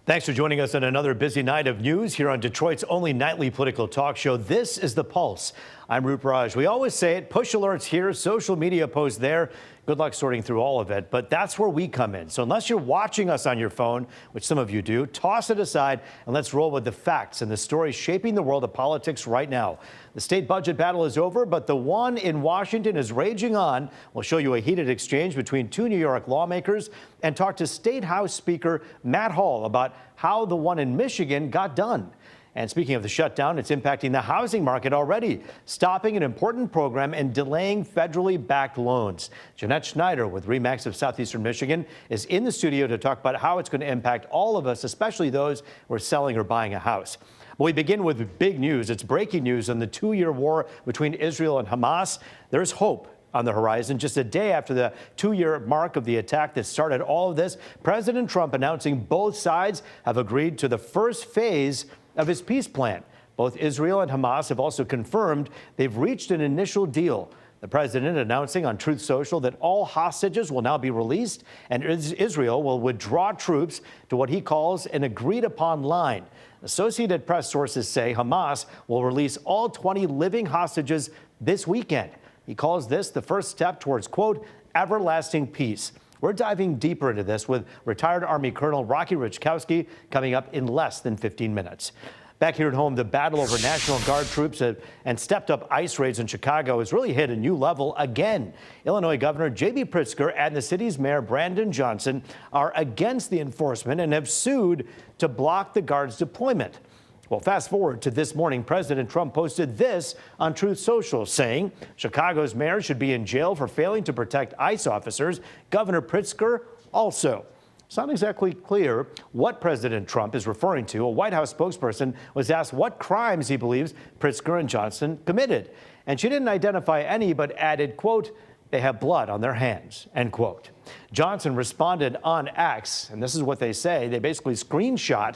Thanks for joining us on another busy night of news here on Detroit's only nightly political talk show. This is The Pulse. I'm Roop Raj. We always say it, push alerts here, social media posts there. Good luck sorting through all of it, but that's where we come in. So unless you're watching us on your phone, which some of you do, toss it aside and let's roll with the facts and the stories shaping the world of politics right now. The state budget battle is over, but the one in Washington is raging on. We'll show you a heated exchange between two New York lawmakers and talk to State House Speaker Matt Hall about how the one in Michigan got done. And speaking of the shutdown, it's impacting the housing market already, stopping an important program and delaying federally backed loans. Jeanette Schneider with RE/MAX of Southeastern Michigan is in the studio to talk about how it's going to impact all of us, especially those who are selling or buying a house. Well, we begin with big news. It's breaking news on the two-year war between Israel and Hamas. There's hope on the horizon. Just a day after the two-year mark of the attack that started all of this, President Trump announcing both sides have agreed to the first phase of his peace plan. Both Israel and Hamas have also confirmed they've reached an initial deal. The president announcing on Truth Social that all hostages will now be released and Israel will withdraw troops to what he calls an agreed-upon line. Associated Press sources say Hamas will release all 20 living hostages this weekend. He calls this the first step towards, quote, everlasting peace. We're diving deeper into this with retired Army Colonel Rocky Richkowski coming up in less than 15 minutes. Back here at home, the battle over National Guard troops and stepped-up ICE raids in Chicago has really hit a new level again. Illinois Governor J.B. Pritzker and the city's mayor Brandon Johnson are against the enforcement and have sued to block the Guard's deployment. Well, fast forward to this morning, President Trump posted this on Truth Social, saying Chicago's mayor should be in jail for failing to protect ICE officers. Governor Pritzker also. It's not exactly clear what President Trump is referring to. A White House spokesperson was asked what crimes he believes Pritzker and Johnson committed. And she didn't identify any, but added, quote, they have blood on their hands, end quote. Johnson responded on X, and this is what they say. They basically screenshot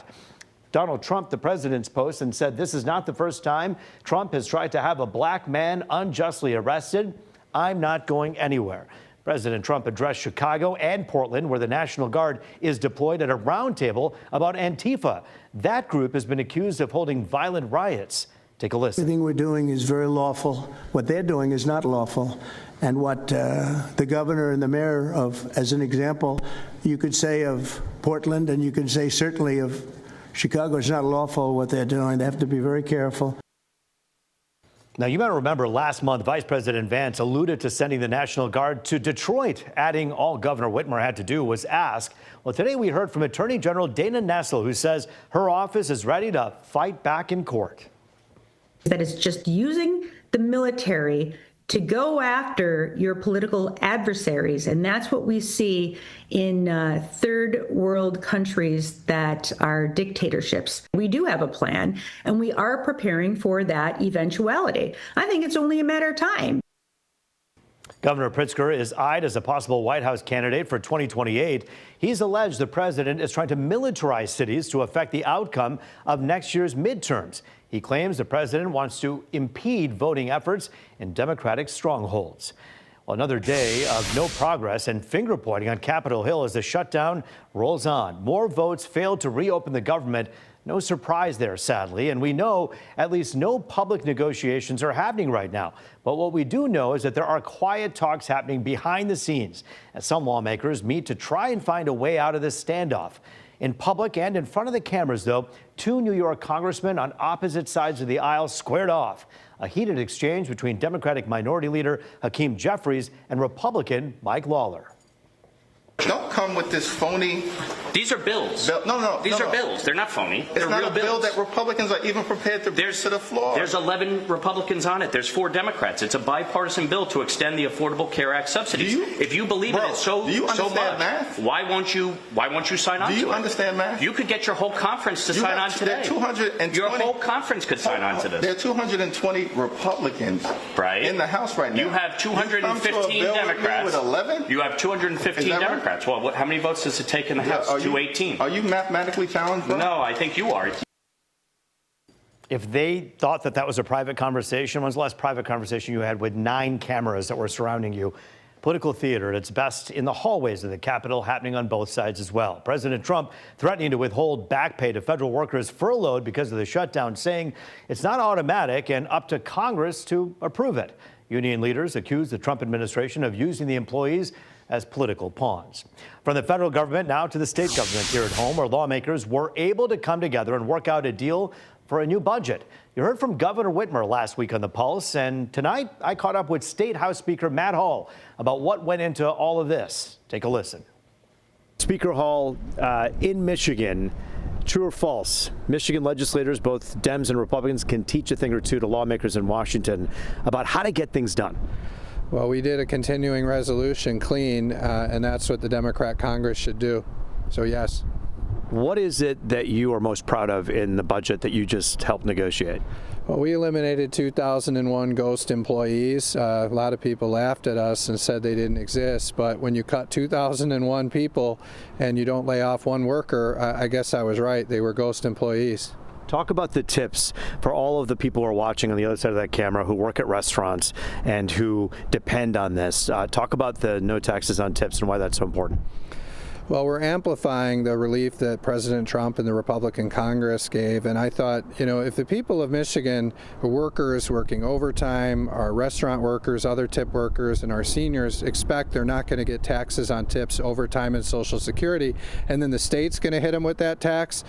Donald Trump, the president's post, and said this is not the first time Trump has tried to have a black man unjustly arrested. I'm not going anywhere. President Trump addressed Chicago and Portland, where the National Guard is deployed, at a roundtable about Antifa. That group has been accused of holding violent riots. Take a listen. Everything we're doing is very lawful. What they're doing is not lawful. And what the governor and the mayor of, as an example, you could say of Portland, and you can say certainly of Chicago, is not lawful what they're doing. They have to be very careful. Now, you might remember last month, Vice President Vance alluded to sending the National Guard to Detroit, adding all Governor Whitmer had to do was ask. Well, today we heard from Attorney General Dana Nessel, who says her office is ready to fight back in court. That is just using the military to go after your political adversaries. And that's what we see in third world countries that are dictatorships. We do have a plan, and we are preparing for that eventuality. I think it's only a matter of time. Governor Pritzker is eyed as a possible White House candidate for 2028. He's alleged the president is trying to militarize cities to affect the outcome of next year's midterms. He claims the president wants to impede voting efforts in Democratic strongholds. Well, another day of no progress and finger pointing on Capitol Hill as the shutdown rolls on. More votes failed to reopen the government. No surprise there, sadly, and we know at least no public negotiations are happening right now. But what we do know is that there are quiet talks happening behind the scenes as some lawmakers meet to try and find a way out of this standoff. In public and in front of the cameras, though, two New York congressmen on opposite sides of the aisle squared off. A heated exchange between Democratic Minority Leader Hakeem Jeffries and Republican Mike Lawler. Don't come with this phony. These are bills. These are bills. They're not phony. They're not real a bill bills. That Republicans are even prepared to bring to the floor. There's 11 Republicans on it. There's 4 Democrats. It's a bipartisan bill to extend the Affordable Care Act subsidies. If you believe in it so much, math? Why won't you sign on to it? Do you understand math? You could get your whole conference to sign on today. Your whole conference could sign on to this. There are 220 Republicans in the House right now. You have 215 Democrats. With 11? You have 215 Democrats. Right? Well, how many votes does it take in the House? 218. Are you mathematically challenged, bro? No, I think you are. If they thought that that was a private conversation, when's the last private conversation you had with 9 cameras that were surrounding you? Political theater at its best in the hallways of the Capitol, happening on both sides as well. President Trump threatening to withhold back pay to federal workers furloughed because of the shutdown, saying it's not automatic and up to Congress to approve it. Union leaders accuse the Trump administration of using the employees as political pawns. From the federal government now to the state government here at home, where lawmakers were able to come together and work out a deal for a new budget. You heard from Governor Whitmer last week on The Pulse, and tonight I caught up with State House Speaker Matt Hall about what went into all of this. Take a listen. Speaker Hall, in Michigan, true or false? Michigan legislators, both Dems and Republicans, can teach a thing or two to lawmakers in Washington about how to get things done. Well, we did a continuing resolution clean, and that's what the Democrat Congress should do. So, yes. What is it that you are most proud of in the budget that you just helped negotiate? Well, we eliminated 2001 ghost employees. A lot of people laughed at us and said they didn't exist, but when you cut 2001 people and you don't lay off one worker, I guess I was right. They were ghost employees. Talk about the tips for all of the people who are watching on the other side of that camera who work at restaurants and who depend on this. Talk about the no taxes on tips and why that's so important. Well, we're amplifying the relief that President Trump and the Republican Congress gave, and I thought, if the people of Michigan, workers working overtime, our restaurant workers, other tip workers, and our seniors expect they're not going to get taxes on tips, overtime, and Social Security, and then the state's going to hit them with that tax,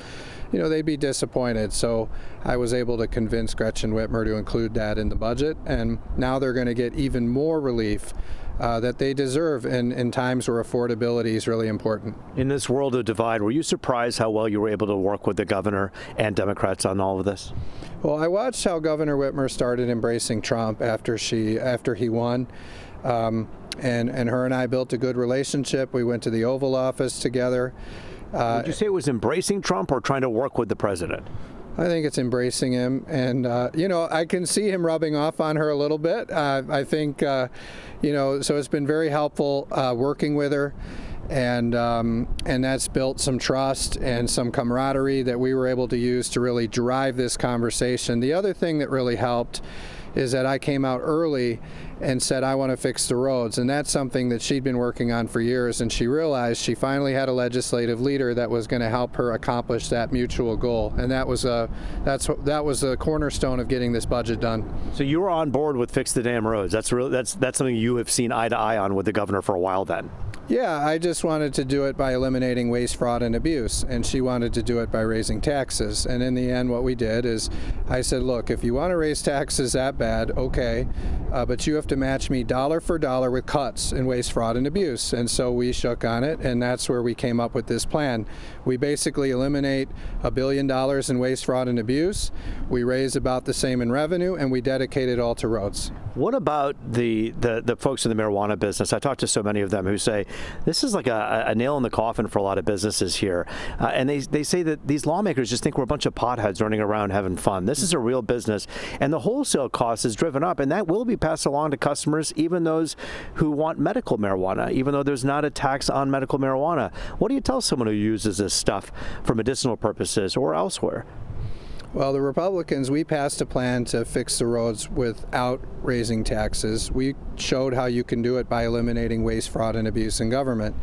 they'd be disappointed. So I was able to convince Gretchen Whitmer to include that in the budget, and now they're going to get even more relief that they deserve in times where affordability is really important. In this world of divide, were you surprised how well you were able to work with the governor and Democrats on all of this? Well, I watched how Governor Whitmer started embracing Trump after he won. And her and I built a good relationship. We went to the Oval Office together. Would you say it was embracing Trump or trying to work with the president? I think it's embracing him, and I can see him rubbing off on her a little bit. I think, so it's been very helpful working with her, and that's built some trust and some camaraderie that we were able to use to really drive this conversation. The other thing that really helped is that I came out early and said, I want to fix the roads. And that's something that she'd been working on for years. And she realized she finally had a legislative leader that was going to help her accomplish that mutual goal. And that was the cornerstone of getting this budget done. So you were on board with Fix the Damn Roads. That's something you have seen eye to eye on with the governor for a while then. Yeah, I just wanted to do it by eliminating waste, fraud, and abuse, and she wanted to do it by raising taxes. And in the end, what we did is I said, look, if you want to raise taxes that bad, okay, but you have to match me dollar for dollar with cuts in waste, fraud, and abuse. And so we shook on it, and that's where we came up with this plan. We basically eliminate $1 billion in waste, fraud, and abuse. We raise about the same in revenue, and we dedicate it all to roads. What about the folks in the marijuana business? I talked to so many of them who say this is like a nail in the coffin for a lot of businesses here. And they say that these lawmakers just think we're a bunch of potheads running around having fun. This is a real business. And the wholesale cost is driven up, and that will be passed along to customers, even those who want medical marijuana, even though there's not a tax on medical marijuana. What do you tell someone who uses this stuff for medicinal purposes or elsewhere? Well, the Republicans, we passed a plan to fix the roads without raising taxes. We showed how you can do it by eliminating waste, fraud, and abuse in government.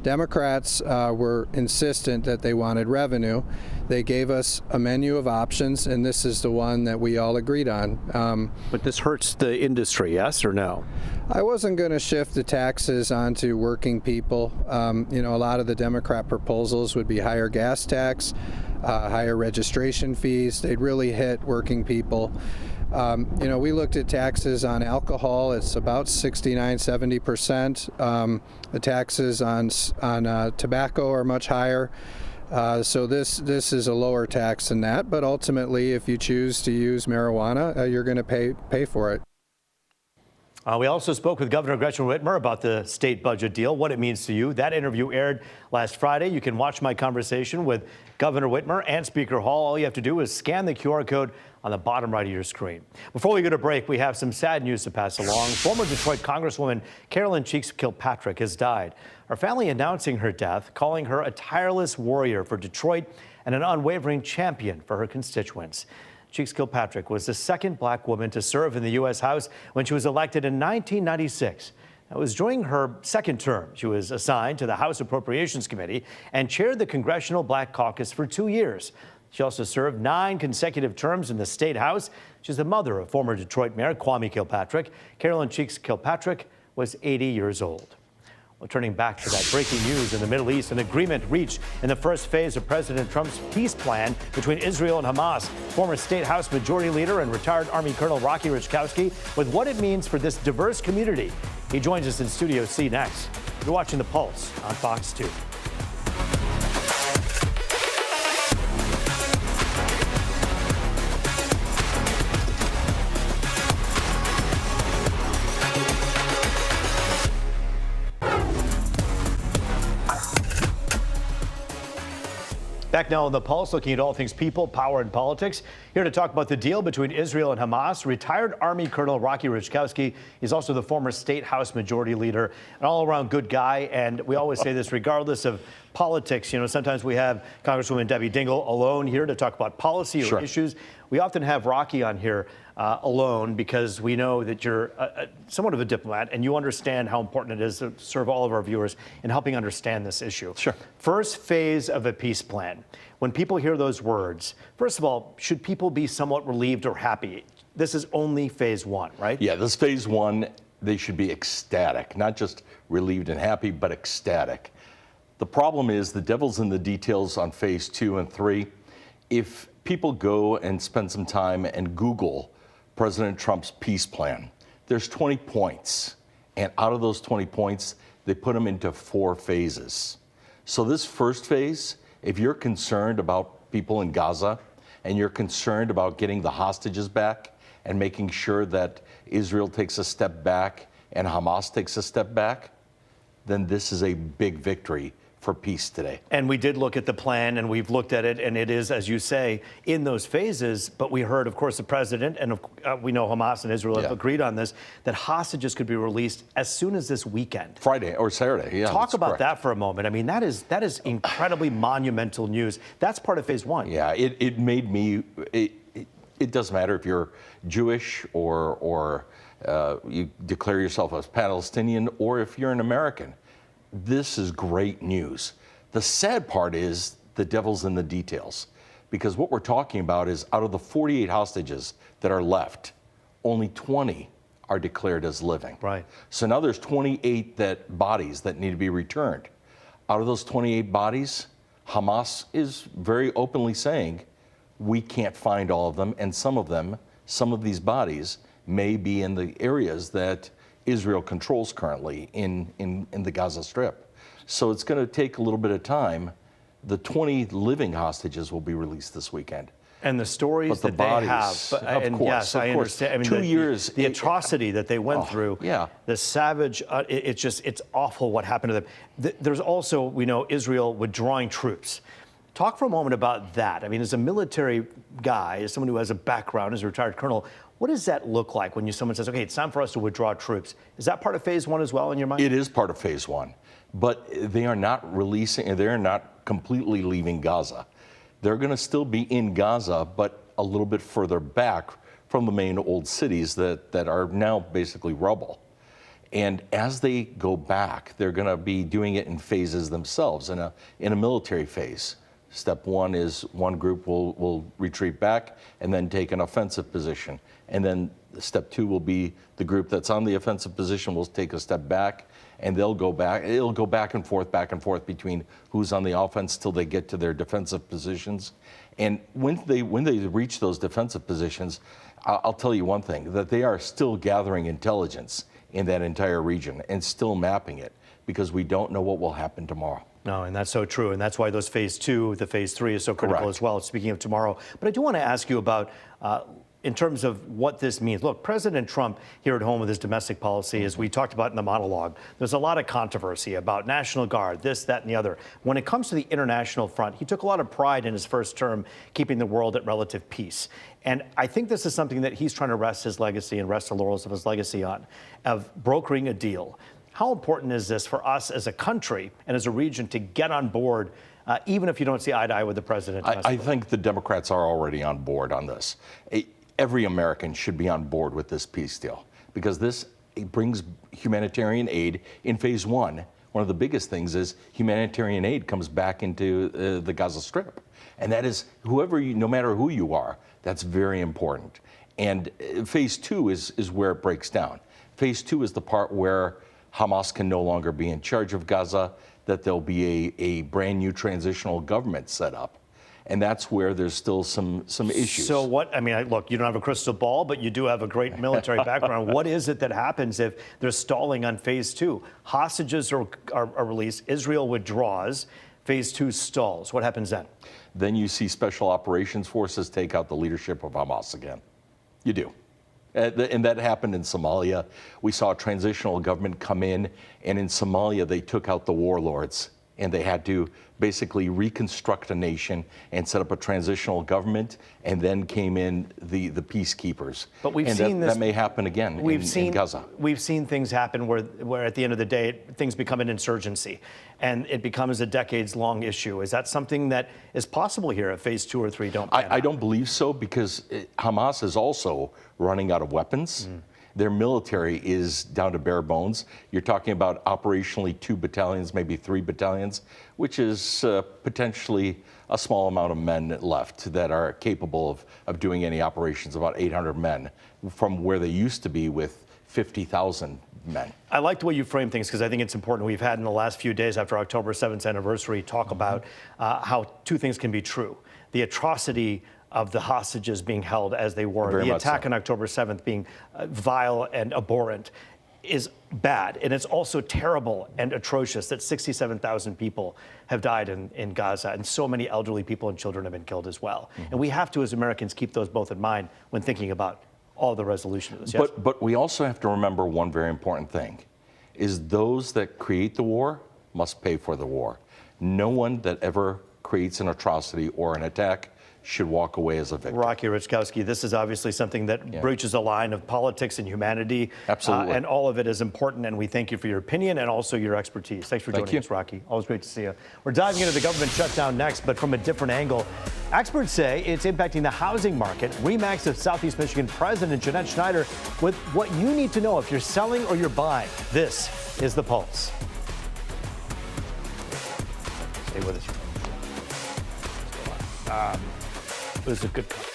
Democrats were insistent that they wanted revenue. They gave us a menu of options, and this is the one that we all agreed on. But this hurts the industry, yes or no? I wasn't going to shift the taxes onto working people. A lot of the Democrat proposals would be higher gas tax, higher registration fees. They'd really hit working people. We looked at taxes on alcohol. It's about 69–70%. The taxes on tobacco are much higher. So this is a lower tax than that. But ultimately, if you choose to use marijuana, you're going to pay for it. We also spoke with Governor Gretchen Whitmer about the state budget deal, what it means to you. That interview aired last Friday. You can watch my conversation with Governor Whitmer and Speaker Hall. All you have to do is scan the QR code on the bottom right of your screen. Before we go to break, we have some sad news to pass along. Former Detroit Congresswoman Carolyn Cheeks Kilpatrick has died. Her family announcing her death, calling her a tireless warrior for Detroit and an unwavering champion for her constituents. Cheeks Kilpatrick was the second black woman to serve in the U.S. House when she was elected in 1996. It was during her second term. She was assigned to the House Appropriations Committee and chaired the Congressional Black Caucus for 2 years. She also served 9 consecutive terms in the State House. She's the mother of former Detroit Mayor Kwame Kilpatrick. Carolyn Cheeks Kilpatrick was 80 years old. Well, turning back to that breaking news in the Middle East, an agreement reached in the first phase of President Trump's peace plan between Israel and Hamas. Former State House Majority Leader and retired Army Colonel Rocky Richkowski with what it means for this diverse community. He joins us in Studio C next. You're watching The Pulse on Fox 2. Back now on The Pulse, looking at all things people, power, and politics. Here to talk about the deal between Israel and Hamas, retired Army Colonel Rocky Richkowski. He's also the former State House Majority Leader, an all-around good guy. And we always say this, regardless of politics. You know, sometimes we have Congresswoman Debbie Dingell alone here to talk about policy or issues. We often have Rocky on here alone because we know that you're somewhat of a diplomat and you understand how important it is to serve all of our viewers in helping understand this issue. Sure. First phase of a peace plan. When people hear those words, first of all, should people be somewhat relieved or happy? This is only phase 1, right? Yeah, this phase 1, they should be ecstatic, not just relieved and happy, but ecstatic. The problem is the devil's in the details on phase 2 and 3. If people go and spend some time and Google President Trump's peace plan, there's 20 points. And out of those 20 points, they put them into 4 phases. So this first phase, if you're concerned about people in Gaza and you're concerned about getting the hostages back and making sure that Israel takes a step back and Hamas takes a step back, then this is a big victory for peace today. And we did look at the plan and we've looked at it, and it is, as you say, in those phases. But we heard, of course, the president and we know Hamas and Israel have agreed on this, that hostages could be released as soon as this weekend. Friday or Saturday, yeah. Talk about correct. that for a moment. I mean, that is incredibly monumental news. That's part of phase 1. Yeah, it made me, it doesn't matter if you're Jewish or you declare yourself as Palestinian or if you're an American. This is great news. The sad part is the devil's in the details, because what we're talking about is out of the 48 hostages that are left, only 20 are declared as living. Right. So now there's 28 bodies that need to be returned. Out of those 28 bodies, Hamas is very openly saying, we can't find all of them, and some of these bodies may be in the areas that Israel controls currently in the Gaza Strip. So it's going to take a little bit of time. The 20 living hostages will be released this weekend. And the stories that bodies, they have, of course, yes, I understand. I mean, 2 years, the atrocity that they went through, the savage, it's awful what happened to them. There's also, we know, Israel withdrawing troops. Talk for a moment about that. I mean, as a military guy, as someone who has a background as a retired colonel, what does that look like when someone says, okay, it's time for us to withdraw troops? Is that part of phase 1 as well in your mind? It is part of phase 1, but they are not releasing, they're not completely leaving Gaza. They're going to still be in Gaza, but a little bit further back from the main old cities that are now basically rubble. And as they go back, they're going to be doing it in phases themselves, in a military phase. Step 1 is one group will retreat back and then take an offensive position. And then step 2 will be the group that's on the offensive position will take a step back, and they'll go back. It'll go back and forth between who's on the offense till they get to their defensive positions. And when they reach those defensive positions, I'll tell you one thing, that they are still gathering intelligence in that entire region and still mapping it, because we don't know what will happen tomorrow. No, and that's so true. And that's why those phase 2, the phase 3 is so critical as well, speaking of tomorrow. But I do want to ask you about, in terms of what this means. Look, President Trump here at home with his domestic policy, as we talked about in the monologue, there's a lot of controversy about National Guard, this, that, and the other. When it comes to the international front, he took a lot of pride in his first term, keeping the world at relative peace. And I think this is something that he's trying to rest his legacy and rest the laurels of his legacy on, of brokering a deal. How important is this for us as a country and as a region to get on board, even if you don't see eye to eye with the president? I think the Democrats are already on board on this. Every American should be on board with this peace deal, because this it brings humanitarian aid in phase one. One of the biggest things is humanitarian aid comes back into the Gaza Strip. And that is, no matter who you are, that's very important. And phase two is where it breaks down. Phase two is the part where Hamas can no longer be in charge of Gaza, that there'll be a brand new transitional government set up. And that's where there's still some issues. So what, I mean, look, you don't have a crystal ball, but you do have a great military background. What is it that happens if they're stalling on phase two? Hostages are released, Israel withdraws, phase two stalls. What happens then? Then you see special operations forces take out the leadership of Hamas again. You do. And that happened in Somalia. We saw a transitional government come in, and in Somalia, they took out the warlords. And they had to basically reconstruct a nation and set up a transitional government, and then came in the peacekeepers. But we've seen this. That may happen again in Gaza. We've seen things happen where at the end of the day, things become an insurgency, and it becomes a decades-long issue. Is that something that is possible here if phase two or three don't pan out? I don't believe so, because Hamas is also running out of weapons. Their military is down to bare bones. You're talking about operationally 2 battalions, maybe 3 battalions, which is potentially a small amount of men left that are capable of doing any operations, about 800 men, from where they used to be with 50,000 men. I like the way you frame things, because I think it's important. We've had in the last few days after October 7th anniversary talk about how 2 things can be true. The atrocity of the hostages being held as they were, Very the much attack so. on October 7th being vile and abhorrent, is bad. And it's also terrible and atrocious that 67,000 people have died in Gaza, and so many elderly people and children have been killed as well. And we have to, as Americans, keep those both in mind when thinking about all the resolution of this. Yes? But we also have to remember one very important thing, is those that create the war must pay for the war. No one that ever creates an atrocity or an attack should walk away as a victor. Rocky Richkowski, this is obviously something that breaches a line of politics and humanity. Absolutely. And all of it is important, and we thank you for your opinion and also your expertise. Thanks for joining us, Rocky. Always great to see you. We're diving into the government shutdown next, but from a different angle. Experts say it's impacting the housing market. RE/MAX of Southeast Michigan President Jeanette Schneider with what you need to know if you're selling or you're buying. This is The Pulse. Stay with us. It was a good cut.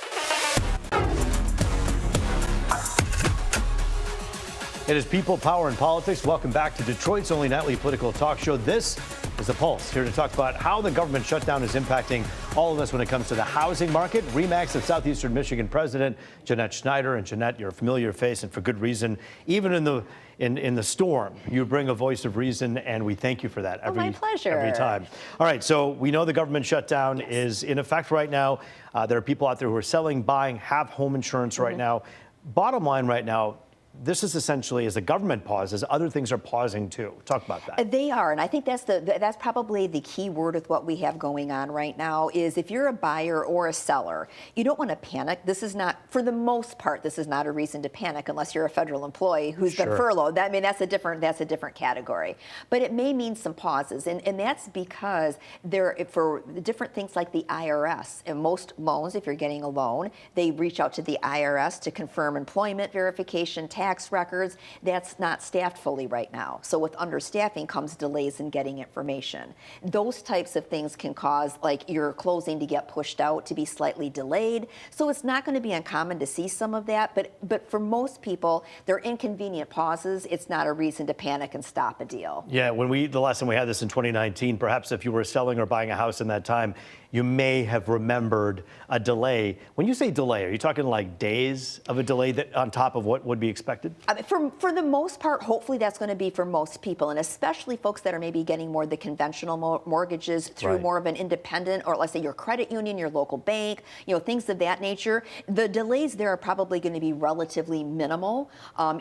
It is People, Power, and Politics. Welcome back to Detroit's only nightly political talk show. This is The Pulse, here to talk about how the government shutdown is impacting all of us when it comes to the housing market. RE/MAX of Southeastern Michigan President Jeanette Schneider. And Jeanette, you're a familiar face, and for good reason. Even in the storm, you bring a voice of reason, and we thank you for that my pleasure. every time. All right, so we know the government shutdown is in effect right now. There are people out there who are selling, buying, have home insurance right now. Bottom line right now, this is essentially, as the government pauses, other things are pausing too. Talk about that. They are, and I think that's probably the key word with what we have going on right now is if you're a buyer or a seller, you don't want to panic. This is not, for the most part, this is not a reason to panic unless you're a federal employee who's been furloughed. I mean, that's a different category. But it may mean some pauses, and that's because for different things like the IRS, and most loans, if you're getting a loan, they reach out to the IRS to confirm employment verification, tax records. That's not staffed fully right now. So with understaffing comes delays in getting information. Those types of things can cause like your closing to get pushed out, to be slightly delayed. So it's not going to be uncommon to see some of that, but for most people, they're inconvenient pauses. It's not a reason to panic and stop a deal. Yeah, the last time we had this in 2019, perhaps if you were selling or buying a house in that time, you may have remembered a delay. When you say delay, are you talking like days of a delay that on top of what would be expected? For the most part, hopefully that's going to be for most people, and especially folks that are maybe getting more of the conventional mortgages through more of an independent, or let's say your credit union, your local bank, things of that nature. The delays there are probably going to be relatively minimal.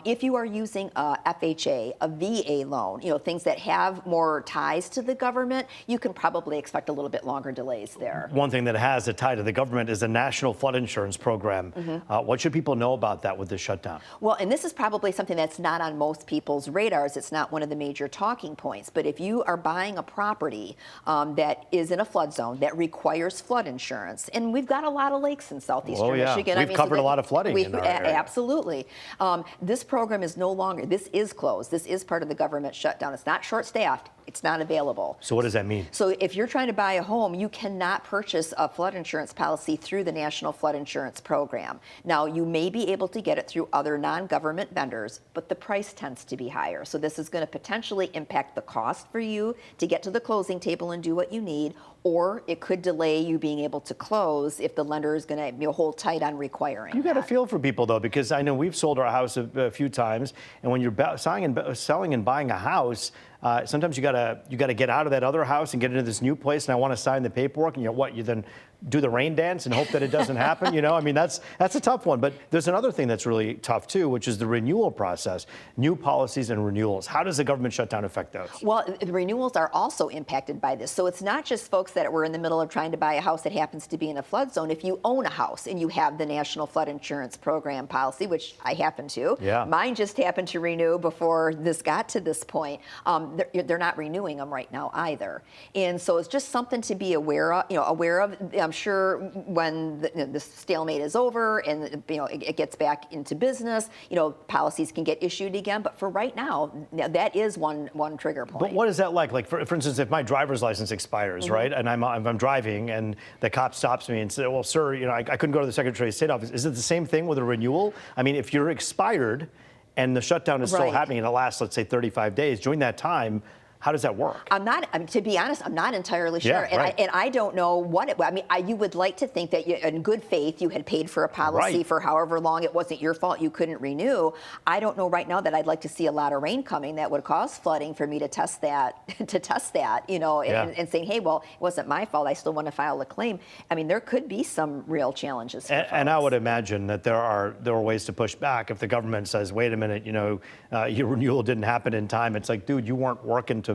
If you are using a FHA, a VA loan, things that have more ties to the government, you can probably expect a little bit longer delays there. One thing that has a tie to the government is the National Flood Insurance Program. What should people know about that with this shutdown? Well, and this this is probably something that's not on most people's radars. It's not one of the major talking points. But if you are buying a property that is in a flood zone that requires flood insurance, and we've got a lot of lakes in southeastern Michigan. We've covered a lot of flooding in our area. Absolutely. This program is no longer, this is closed. This is part of the government shutdown. It's not short-staffed. It's not available. So what does that mean? So if you're trying to buy a home, you cannot purchase a flood insurance policy through the National Flood Insurance Program. Now, you may be able to get it through other non-government vendors, but the price tends to be higher. So this is going to potentially impact the cost for you to get to the closing table and do what you need, or it could delay you being able to close if the lender is going to hold tight on requiring. You got to feel for people, though, because I know we've sold our house a few times, and when you're selling and buying a house, sometimes you gotta get out of that other house and get into this new place, and I want to sign the paperwork, and you then do the rain dance and hope that it doesn't happen. I mean, that's a tough one. But there's another thing that's really tough too, which is the renewal process, new policies and renewals. How does the government shutdown affect those? Well, the renewals are also impacted by this. So it's not just folks that were in the middle of trying to buy a house that happens to be in a flood zone. If you own a house and you have the National Flood Insurance Program policy, which I happen to, mine just happened to renew before this got to this point. They're not renewing them right now either, and so it's just something to be aware of. I'm sure when the stalemate is over and it gets back into business, policies can get issued again. But for right now, that is one trigger point. But what is that like? Like for instance, if my driver's license expires, right, and I'm driving and the cop stops me and says, "Well, sir, I couldn't go to the Secretary of State office." Is it the same thing with a renewal? I mean, if you're expired and the shutdown is still happening and it lasts, let's say, 35 days, during that time, how does that work? To be honest, I'm not entirely sure. And I don't know what you would like to think that in good faith you had paid for a policy for however long. It wasn't your fault you couldn't renew. I don't know right now that I'd like to see a lot of rain coming that would cause flooding for me to test that, and saying, hey, well, it wasn't my fault. I still want to file a claim. I mean, there could be some real challenges for folks. And I would imagine that there are ways to push back if the government says, wait a minute, your renewal didn't happen in time. It's like, dude, you weren't working to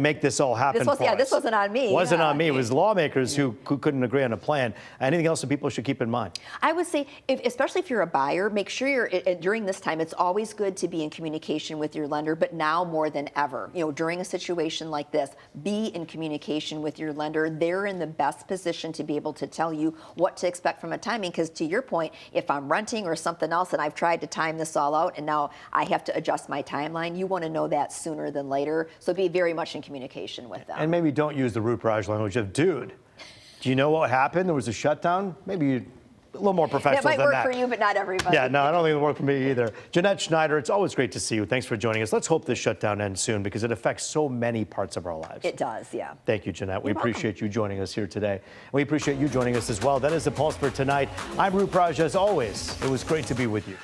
make this all happen. This wasn't on me. Wasn't on me. It was lawmakers who couldn't agree on a plan. Anything else that people should keep in mind? I would say, especially if you're a buyer, make sure during this time, it's always good to be in communication with your lender, but now more than ever, during a situation like this, be in communication with your lender. They're in the best position to be able to tell you what to expect from a timing, because to your point, if I'm renting or something else and I've tried to time this all out and now I have to adjust my timeline, you want to know that sooner than later. So be very much in communication with them. And maybe don't use the root barrage language of, dude, do you know what happened? There was a shutdown? Maybe a little more professional than that. It might work for you, but not everybody. Yeah, no, I don't think it'll work for me either. Jeanette Schneider, it's always great to see you. Thanks for joining us. Let's hope this shutdown ends soon, because it affects so many parts of our lives. It does, yeah. Thank you, Jeanette. We appreciate you joining us here today. We appreciate you joining us as well. That is the Pulse for tonight. I'm Roop Raj. As always, it was great to be with you.